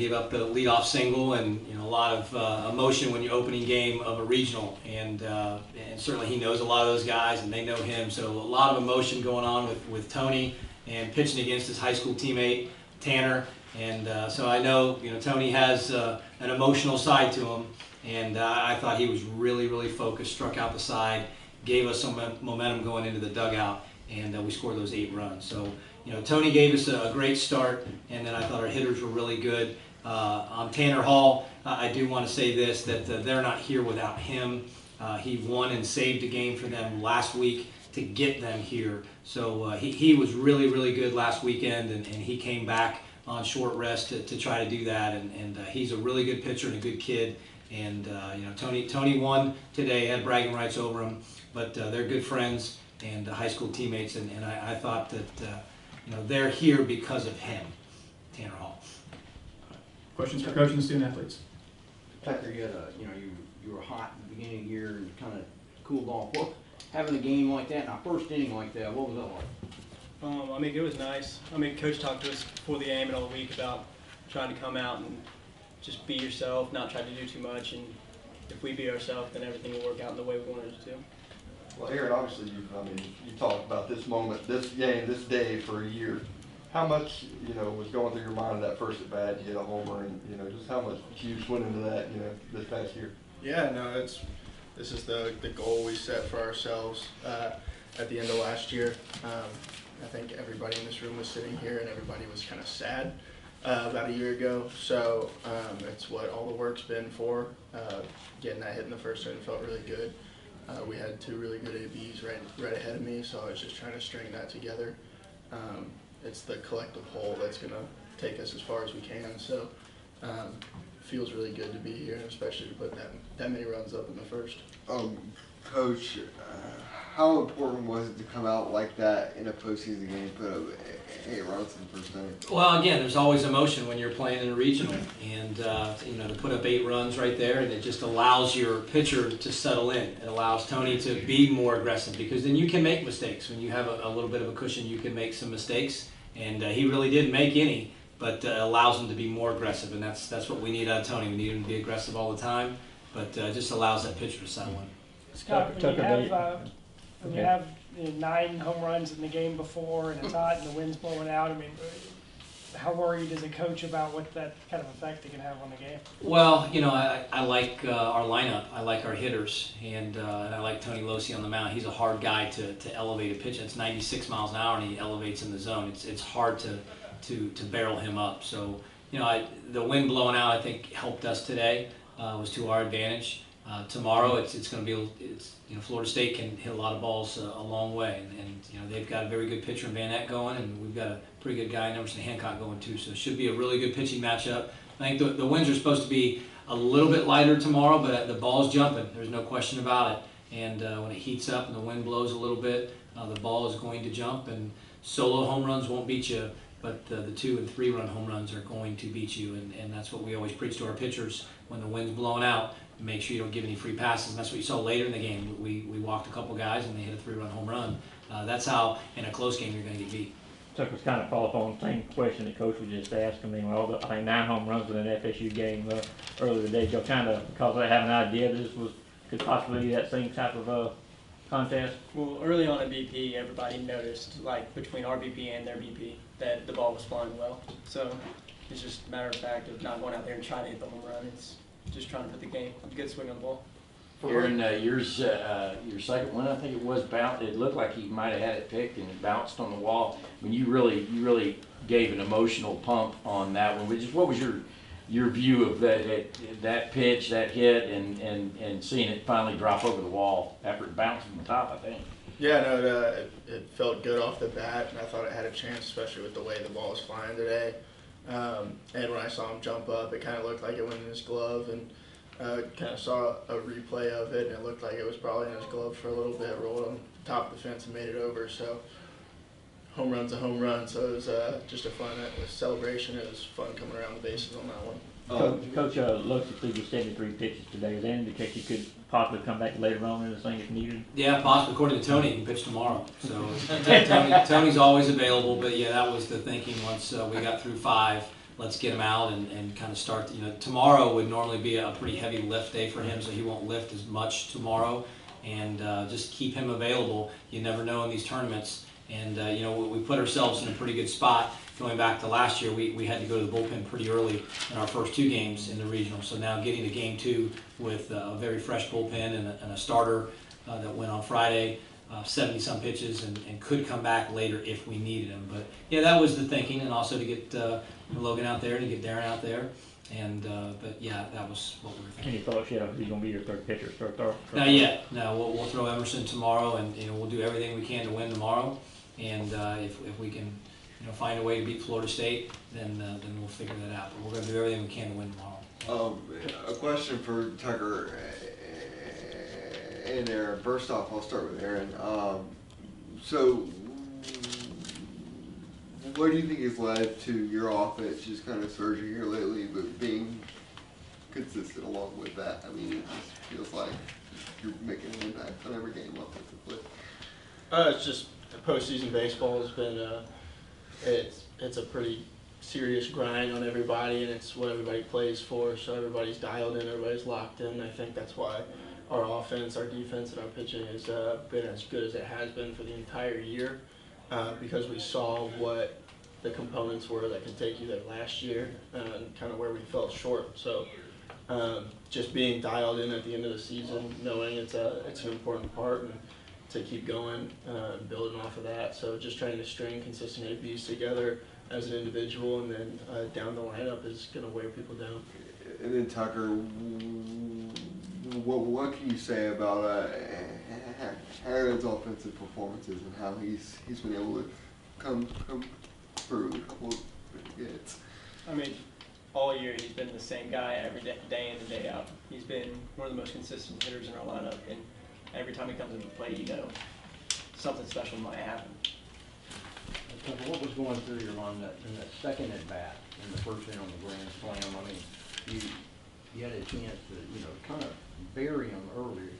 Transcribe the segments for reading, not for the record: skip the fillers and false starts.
gave up the leadoff single, and a lot of emotion when you're opening game of a regional, and certainly he knows a lot of those guys, and they know him. So a lot of emotion going on with Tony, and pitching against his high school teammate Tanner, and so I know Tony has an emotional side to him, and I thought he was really focused, struck out the side, gave us some momentum going into the dugout, and we scored those 8 runs. So Tony gave us a great start, and then I thought our hitters were really good. On Tanner Hall, I do want to say this, that they're not here without him. He won and saved a game for them last week to get them here. So he was really good last weekend, and he came back on short rest to try to do that, and he's a really good pitcher and a good kid. And Tony won today, had bragging rights over him, but they're good friends and high school teammates, and I thought that they're here because of him, Tanner Hall. Questions for coach and student athletes? Tucker, you had you were hot at the beginning of the year and kind of cooled off. What, having a game like that, and a first inning like that, what was that like? I mean, it was nice. I mean, Coach talked to us before the game and all week about trying to come out and just be yourself, not try to do too much, and if we be ourselves, then everything will work out in the way we wanted it to. Well, Aaron, obviously, you talked about this moment, this game, this day for a year. How much, was going through your mind in that first at bat? You hit a homer, and just how much juice went into that, this past year? Yeah, no, this is the goal we set for ourselves at the end of last year. I think everybody in this room was sitting here, and everybody was kind of sad about a year ago. So it's what all the work's been for. Getting that hit in the first inning felt really good. We had 2 really good ABs right ahead of me, so I was just trying to string that together. It's the collective whole that's going to take us as far as we can. So feels really good to be here, and especially to put that many runs up in the first. Coach, how important was it to come out like that in a postseason game, put up 8 runs in the first inning? Well, again, there's always emotion when you're playing in a regional, and to put up 8 runs right there, and it just allows your pitcher to settle in. It allows Tony to be more aggressive, because then you can make mistakes. When you have a little bit of a cushion, you can make some mistakes, and he really didn't make any, but allows him to be more aggressive, and that's what we need out of Tony. We need him to be aggressive all the time, but just allows that pitcher to settle in. Scott, when you have 9 home runs in the game before, and it's hot and the wind's blowing out, I mean, how worried is a coach about what that kind of effect it can have on the game? Well, I like our lineup. I like our hitters, and I like Tony Losi on the mound. He's a hard guy to elevate a pitch. It's 96 miles an hour, and he elevates in the zone. It's hard to barrel him up. So, the wind blowing out, I think, helped us today. Was to our advantage. Tomorrow, it's going to be, Florida State can hit a lot of balls a long way, and they've got a very good pitcher in Van Eck going, and we've got a pretty good guy in Emerson Hancock going too. So it should be a really good pitching matchup. I think the winds are supposed to be a little bit lighter tomorrow, but the ball's jumping. There's no question about it. And when it heats up and the wind blows a little bit, the ball is going to jump. And solo home runs won't beat you, but the 2- and 3-run home runs are going to beat you. And that's what we always preach to our pitchers when the wind's blowing out. Make sure you don't give any free passes. And that's what you saw later in the game. We walked a couple guys and they hit a 3-run home run. That's how, in a close game, you're going to get beat. Tuck was kind of follow up on the same question that Coach was just asking me. Well, I think 9 home runs in an FSU game earlier today. Y'all kind of, because I have an idea this could possibly be that same type of contest? Well, early on in BP, everybody noticed, like between our BP and their BP, that the ball was flying well. So it's just a matter of fact of not going out there and trying to hit the home run. It's just trying to put the game, a good swing on the ball. Aaron, your second one, I think it was bounced. It looked like he might have had it picked and it bounced on the wall. I mean, you really gave an emotional pump on that one. What was your view of that pitch, that hit, and seeing it finally drop over the wall after it bounced from the top, I think? Yeah, no, it felt good off the bat, and I thought it had a chance, especially with the way the ball was flying today. And when I saw him jump up, it kind of looked like it went in his glove, and kind of saw a replay of it, and it looked like it was probably in his glove for a little bit, rolled on top of the fence and made it over. So home run's a home run, so it was just a fun celebration. It was fun coming around the bases on that one. Coach Losi threw you 73 pitches today. Does that indicate you could possibly come back later on in this thing if needed? Yeah, possibly. According to Tony, he can pitch tomorrow. So Tony's always available. But yeah, that was the thinking once we got through 5. let's get him out and kind of start. Tomorrow would normally be a pretty heavy lift day for him, so he won't lift as much tomorrow. And just keep him available. You never know in these tournaments. And we put ourselves in a pretty good spot. Going back to last year, we had to go to the bullpen pretty early in our first 2 games in the regional. So now getting to game 2 with a very fresh bullpen and a starter that went on Friday, 70-some pitches, and could come back later if we needed him. But yeah, that was the thinking, and also to get Logan out there, to get Darren out there. And but yeah, that was what we were thinking. Any thoughts yet? Who's going to be your third pitcher? Not yet. No, we'll throw Emerson tomorrow, and we'll do everything we can to win tomorrow. And if we can, find a way to beat Florida State, then we'll figure that out. But we're going to do everything we can to win tomorrow. A question for Tucker and Aaron. First off, I'll start with Aaron. So, what do you think has led to your offense just kind of surging here lately, but being consistent along with that? I mean, it just feels like you're making an impact on every game offensively. It's just postseason baseball has been it's a pretty serious grind on everybody, and it's what everybody plays for. So everybody's dialed in, everybody's locked in. I think that's why our offense, our defense, and our pitching has been as good as it has been for the entire year, because we saw what the components were that could take you there last year, and kind of where we fell short. So just being dialed in at the end of the season, knowing it's an important part, and to keep going, building off of that. So just trying to string consistent ABs together as an individual, and then down the lineup is going to wear people down. And then Tucker, what can you say about Aaron's offensive performances and how he's been able to come through a couple of hits? I mean, all year he's been the same guy every day in and day out. He's been one of the most consistent hitters in our lineup, and every time he comes into play, something special might happen. What was going through your mind in that second at bat, in the first inning on the grand slam? I mean, you had a chance to kind of bury him earlier.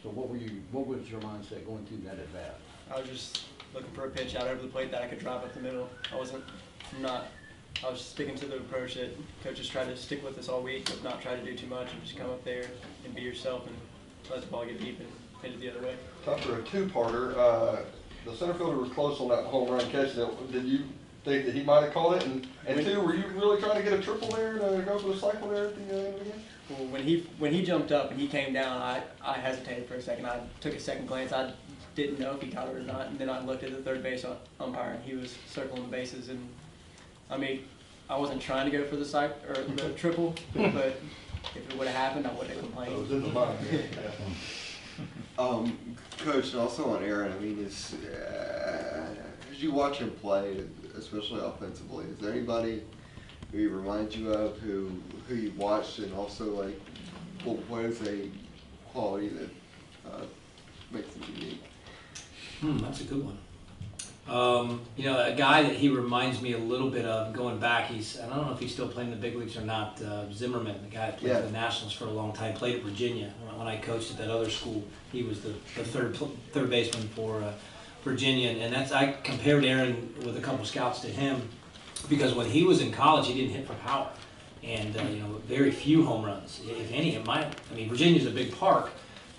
So what was your mindset going through that at bat? I was just looking for a pitch out over the plate that I could drive up the middle. I was just sticking to the approach that coaches tried to stick with us all week, of not try to do too much and just come up there and be yourself and let the ball get deep and hit it the other way. Tucker, a 2-parter. The center fielder was close on that home run catch. Did you think that he might have called it? And 2, were you really trying to get a triple there to go for the cycle there at the end of the game? Well, when he jumped up and he came down, I hesitated for a second. I took a second glance. I didn't know if he caught it or not, and then I looked at the third base umpire, and he was circling the bases. And I mean, I wasn't trying to go for the the triple, but if it would have happened, I wouldn't have complained. It was in the mind. Coach, and also on Aaron, I mean, as you watch him play, especially offensively, is there anybody who he reminds you of, who you watched, and also like, what is a quality that makes him unique? That's a good one. A guy that he reminds me a little bit of going back, I don't know if he's still playing the big leagues or not, Zimmerman, the guy that played for the Nationals for a long time, played at Virginia. When I coached at that other school, he was the third baseman for Virginia, and I compared Aaron with a couple scouts to him, because when he was in college, he didn't hit for power, and very few home runs, if any. Virginia's a big park,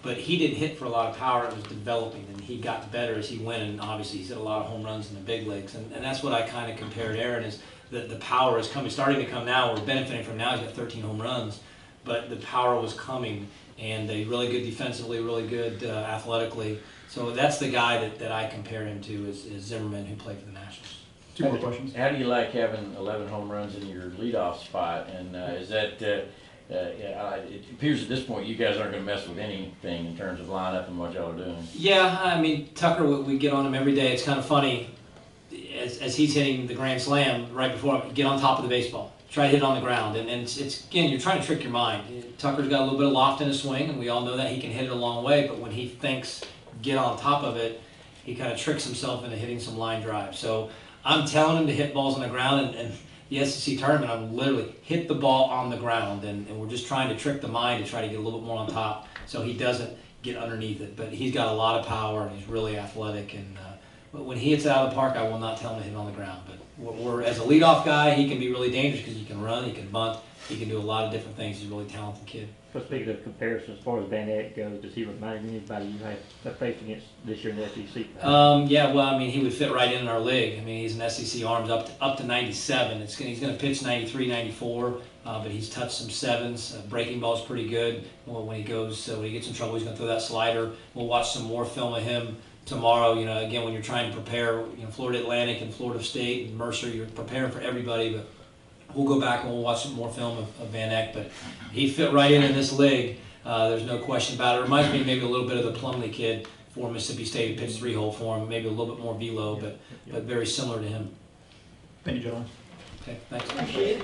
but he didn't hit for a lot of power. It was developing, and he got better as he went, and obviously he's hit a lot of home runs in the big leagues, and that's what I kind of compared Aaron, is that the power is starting to come now. We're benefiting from now. He's got 13 home runs, but the power was coming, and really good defensively, really good athletically. So that's the guy that I compare him to, is Zimmerman, who played for the Nationals. 2 more questions. How do you like having 11 home runs in your leadoff spot? And is that it appears at this point you guys aren't going to mess with anything in terms of lineup and what y'all are doing. Yeah, Tucker, we get on him every day. It's kind of funny, as he's hitting the grand slam right before him, get on top of the baseball. Try to hit it on the ground. And it's again, you're trying to trick your mind. Tucker's got a little bit of loft in his swing, and we all know that he can hit it a long way, but when he thinks get on top of it, he kind of tricks himself into hitting some line drives. So I'm telling him to hit balls on the ground, and the SEC tournament, I'm literally hit the ball on the ground, and we're just trying to trick the mind to try to get a little bit more on top so he doesn't get underneath it. But he's got a lot of power, and he's really athletic, and but when he hits it out of the park, I will not tell him to hit it on the ground. But as a leadoff guy, he can be really dangerous because he can run, he can bunt, he can do a lot of different things. He's a really talented kid. So speaking of comparison, as far as Van Eck goes, does he remind anybody you have faced against this year in the SEC? Yeah, well, I mean, he would fit right in our league. I mean, he's an SEC arms up to 97. He's going to pitch 93, 94, but he's touched some sevens. Breaking ball's pretty good. Well, when he gets in trouble, he's going to throw that slider. We'll watch some more film of him tomorrow. You know, again, when you're trying to prepare, Florida Atlantic and Florida State and Mercer, you're preparing for everybody, but we'll go back and we'll watch some more film of Van Eck, but he fit right in this league. There's no question about it. It reminds me maybe a little bit of the Plumlee kid for Mississippi State, who pitched 3-hole for him, maybe a little bit more velo, but very similar to him. Thank you, gentlemen. Okay, thanks. Appreciate it.